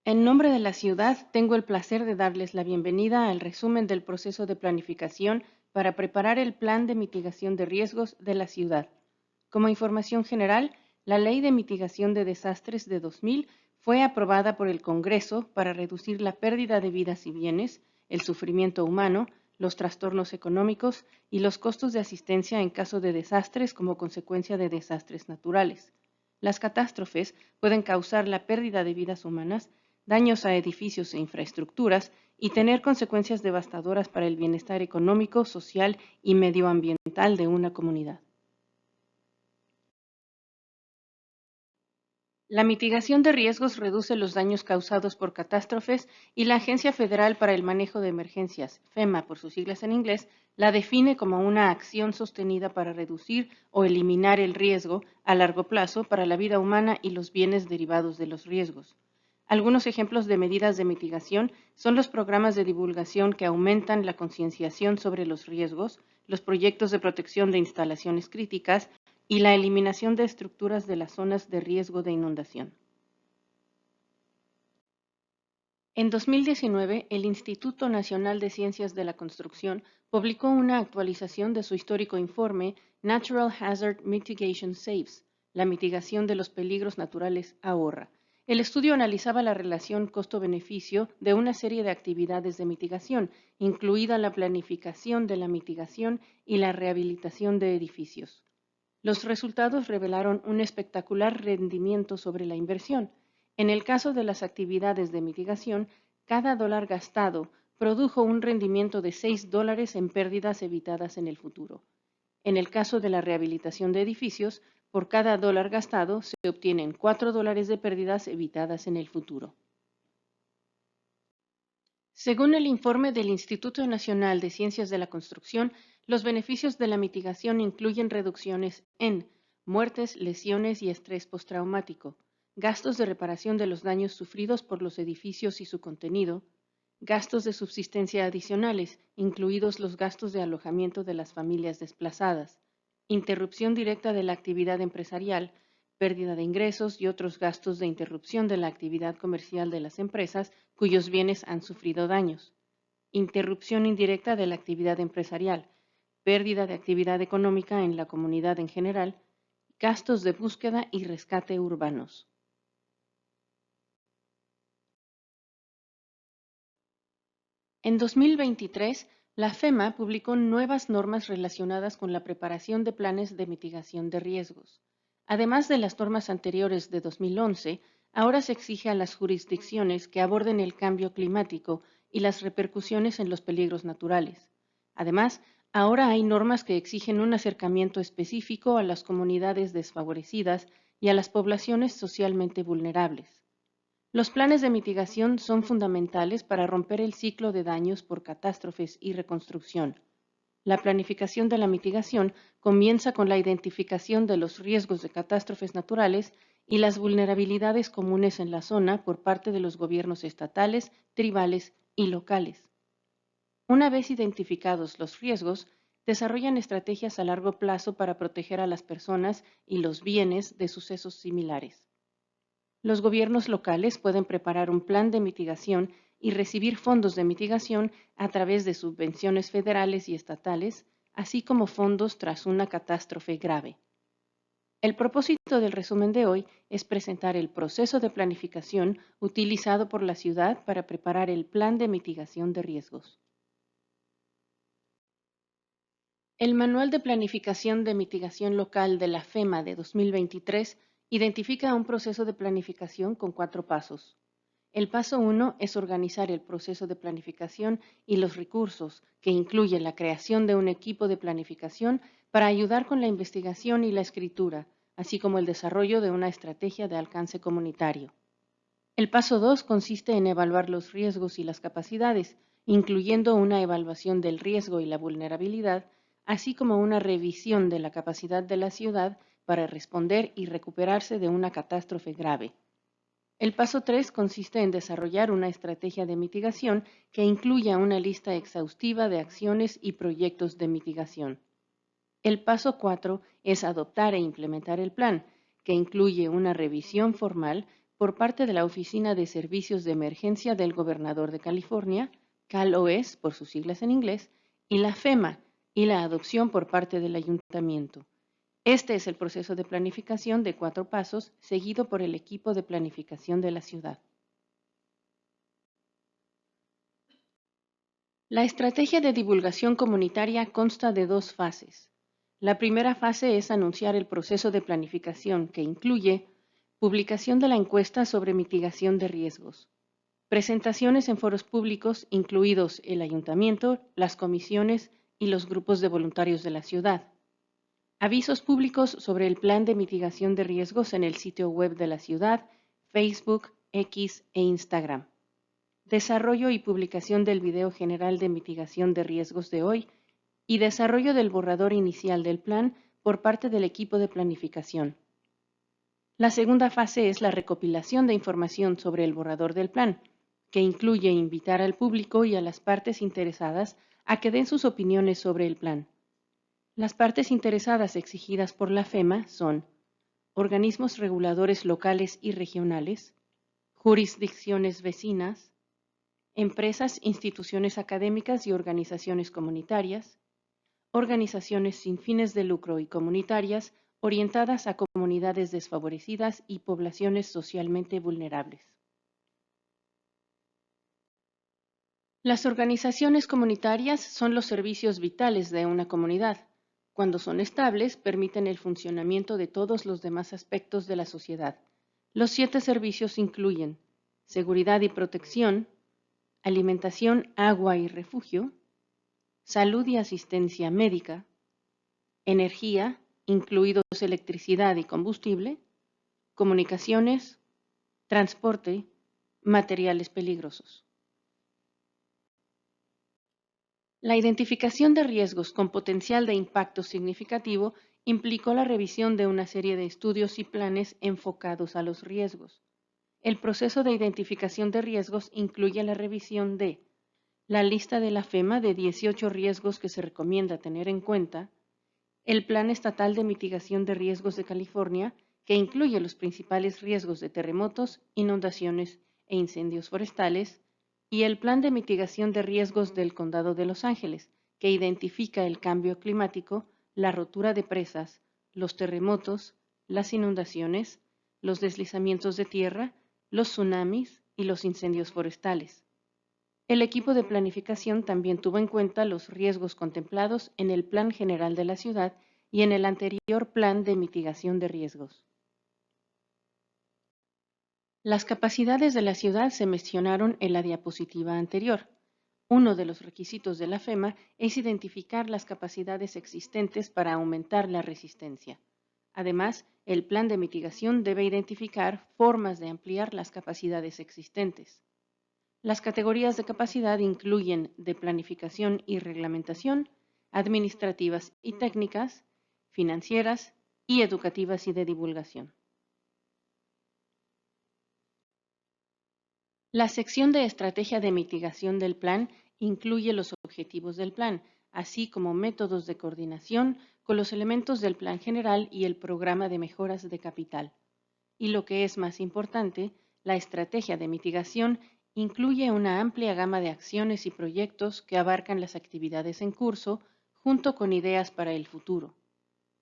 En nombre de la ciudad, tengo el placer de darles la bienvenida al resumen del proceso de planificación para preparar el plan de mitigación de riesgos de la ciudad. Como información general, la Ley de Mitigación de Desastres de 2000 fue aprobada por el Congreso para reducir la pérdida de vidas y bienes, el sufrimiento humano, los trastornos económicos y los costos de asistencia en caso de desastres como consecuencia de desastres naturales. Las catástrofes pueden causar la pérdida de vidas humanas, daños a edificios e infraestructuras y tener consecuencias devastadoras para el bienestar económico, social y medioambiental de una comunidad. La mitigación de riesgos reduce los daños causados por catástrofes y la Agencia Federal para el Manejo de Emergencias, FEMA por sus siglas en inglés, la define como una acción sostenida para reducir o eliminar el riesgo a largo plazo para la vida humana y los bienes derivados de los riesgos. Algunos ejemplos de medidas de mitigación son los programas de divulgación que aumentan la concienciación sobre los riesgos, los proyectos de protección de instalaciones críticas y la eliminación de estructuras de las zonas de riesgo de inundación. En 2019, el Instituto Nacional de Ciencias de la Construcción publicó una actualización de su histórico informe Natural Hazard Mitigation Saves, la mitigación de los peligros naturales ahorra. El estudio analizaba la relación costo-beneficio de una serie de actividades de mitigación, incluida la planificación de la mitigación y la rehabilitación de edificios. Los resultados revelaron un espectacular rendimiento sobre la inversión. En el caso de las actividades de mitigación, cada dólar gastado produjo un rendimiento de $6 en pérdidas evitadas en el futuro. En el caso de la rehabilitación de edificios, por cada dólar gastado se obtienen $4 de pérdidas evitadas en el futuro. Según el informe del Instituto Nacional de Ciencias de la Construcción, los beneficios de la mitigación incluyen reducciones en muertes, lesiones y estrés postraumático, gastos de reparación de los daños sufridos por los edificios y su contenido, gastos de subsistencia adicionales, incluidos los gastos de alojamiento de las familias desplazadas, interrupción directa de la actividad empresarial, pérdida de ingresos y otros gastos de interrupción de la actividad comercial de las empresas cuyos bienes han sufrido daños, interrupción indirecta de la actividad empresarial, pérdida de actividad económica en la comunidad en general, gastos de búsqueda y rescate urbanos. En 2023, la FEMA publicó nuevas normas relacionadas con la preparación de planes de mitigación de riesgos. Además de las normas anteriores de 2011, ahora se exige a las jurisdicciones que aborden el cambio climático y las repercusiones en los peligros naturales. Además, ahora hay normas que exigen un acercamiento específico a las comunidades desfavorecidas y a las poblaciones socialmente vulnerables. Los planes de mitigación son fundamentales para romper el ciclo de daños por catástrofes y reconstrucción. La planificación de la mitigación comienza con la identificación de los riesgos de catástrofes naturales y las vulnerabilidades comunes en la zona por parte de los gobiernos estatales, tribales y locales. Una vez identificados los riesgos, desarrollan estrategias a largo plazo para proteger a las personas y los bienes de sucesos similares. Los gobiernos locales pueden preparar un plan de mitigación y recibir fondos de mitigación a través de subvenciones federales y estatales, así como fondos tras una catástrofe grave. El propósito del resumen de hoy es presentar el proceso de planificación utilizado por la ciudad para preparar el plan de mitigación de riesgos. El Manual de Planificación de Mitigación Local de la FEMA de 2023 identifica un proceso de planificación con 4 pasos. El paso 1 es organizar el proceso de planificación y los recursos, que incluye la creación de un equipo de planificación para ayudar con la investigación y la escritura, así como el desarrollo de una estrategia de alcance comunitario. El paso 2 consiste en evaluar los riesgos y las capacidades, incluyendo una evaluación del riesgo y la vulnerabilidad, así como una revisión de la capacidad de la ciudad para responder y recuperarse de una catástrofe grave. El paso 3 consiste en desarrollar una estrategia de mitigación que incluya una lista exhaustiva de acciones y proyectos de mitigación. El paso 4 es adoptar e implementar el plan, que incluye una revisión formal por parte de la Oficina de Servicios de Emergencia del Gobernador de California, CalOS por sus siglas en inglés, y la FEMA, y la adopción por parte del Ayuntamiento. Este es el proceso de planificación de 4 pasos seguido por el equipo de planificación de la ciudad. La estrategia de divulgación comunitaria consta de 2 fases. La primera fase es anunciar el proceso de planificación, que incluye publicación de la encuesta sobre mitigación de riesgos, presentaciones en foros públicos, incluidos el ayuntamiento, las comisiones y los grupos de voluntarios de la ciudad, avisos públicos sobre el plan de mitigación de riesgos en el sitio web de la ciudad, Facebook, X e Instagram. Desarrollo y publicación del video general de mitigación de riesgos de hoy y desarrollo del borrador inicial del plan por parte del equipo de planificación. La segunda fase es la recopilación de información sobre el borrador del plan, que incluye invitar al público y a las partes interesadas a que den sus opiniones sobre el plan. Las partes interesadas exigidas por la FEMA son organismos reguladores locales y regionales, jurisdicciones vecinas, empresas, instituciones académicas y organizaciones comunitarias, organizaciones sin fines de lucro y comunitarias orientadas a comunidades desfavorecidas y poblaciones socialmente vulnerables. Las organizaciones comunitarias son los servicios vitales de una comunidad. Cuando son estables, permiten el funcionamiento de todos los demás aspectos de la sociedad. Los 7 servicios incluyen seguridad y protección, alimentación, agua y refugio, salud y asistencia médica, energía, incluidos electricidad y combustible, comunicaciones, transporte, materiales peligrosos. La identificación de riesgos con potencial de impacto significativo implicó la revisión de una serie de estudios y planes enfocados a los riesgos. El proceso de identificación de riesgos incluye la revisión de la lista de la FEMA de 18 riesgos que se recomienda tener en cuenta, el Plan Estatal de Mitigación de Riesgos de California, que incluye los principales riesgos de terremotos, inundaciones e incendios forestales, y el Plan de Mitigación de Riesgos del Condado de Los Ángeles, que identifica el cambio climático, la rotura de presas, los terremotos, las inundaciones, los deslizamientos de tierra, los tsunamis y los incendios forestales. El equipo de planificación también tuvo en cuenta los riesgos contemplados en el Plan General de la Ciudad y en el anterior Plan de Mitigación de Riesgos. Las capacidades de la ciudad se mencionaron en la diapositiva anterior. Uno de los requisitos de la FEMA es identificar las capacidades existentes para aumentar la resistencia. Además, el plan de mitigación debe identificar formas de ampliar las capacidades existentes. Las categorías de capacidad incluyen de planificación y reglamentación, administrativas y técnicas, financieras y educativas y de divulgación. La sección de estrategia de mitigación del plan incluye los objetivos del plan, así como métodos de coordinación con los elementos del plan general y el programa de mejoras de capital. Y lo que es más importante, la estrategia de mitigación incluye una amplia gama de acciones y proyectos que abarcan las actividades en curso junto con ideas para el futuro.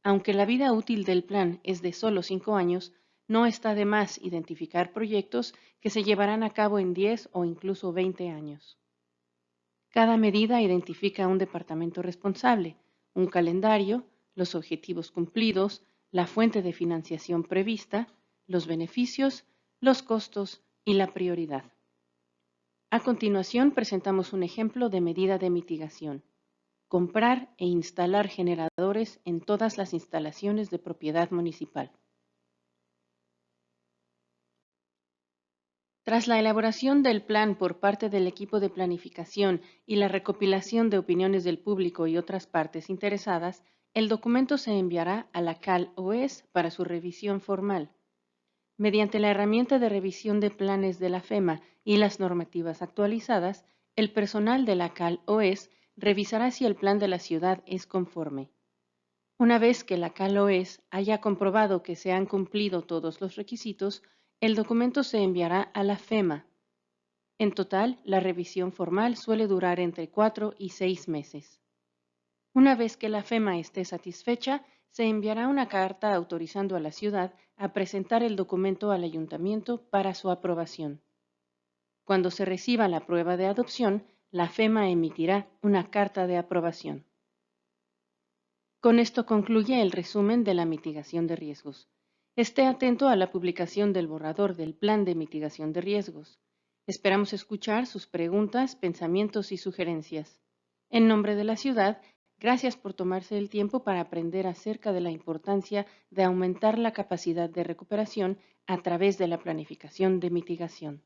Aunque la vida útil del plan es de solo 5 años, no está de más identificar proyectos que se llevarán a cabo en 10 o incluso 20 años. Cada medida identifica un departamento responsable, un calendario, los objetivos cumplidos, la fuente de financiación prevista, los beneficios, los costos y la prioridad. A continuación presentamos un ejemplo de medida de mitigación. Comprar e instalar generadores en todas las instalaciones de propiedad municipal. Tras la elaboración del plan por parte del equipo de planificación y la recopilación de opiniones del público y otras partes interesadas, el documento se enviará a la CalOS para su revisión formal. Mediante la herramienta de revisión de planes de la FEMA y las normativas actualizadas, el personal de la CalOS revisará si el plan de la ciudad es conforme. Una vez que la CalOS haya comprobado que se han cumplido todos los requisitos, El documento se enviará a la FEMA. En total, la revisión formal suele durar entre 4 y 6 meses. Una vez que la FEMA esté satisfecha, se enviará una carta autorizando a la ciudad a presentar el documento al ayuntamiento para su aprobación. Cuando se reciba la prueba de adopción, la FEMA emitirá una carta de aprobación. Con esto concluye el resumen de la mitigación de riesgos. Esté atento a la publicación del borrador del Plan de Mitigación de Riesgos. Esperamos escuchar sus preguntas, pensamientos y sugerencias. En nombre de la ciudad, gracias por tomarse el tiempo para aprender acerca de la importancia de aumentar la capacidad de recuperación a través de la planificación de mitigación.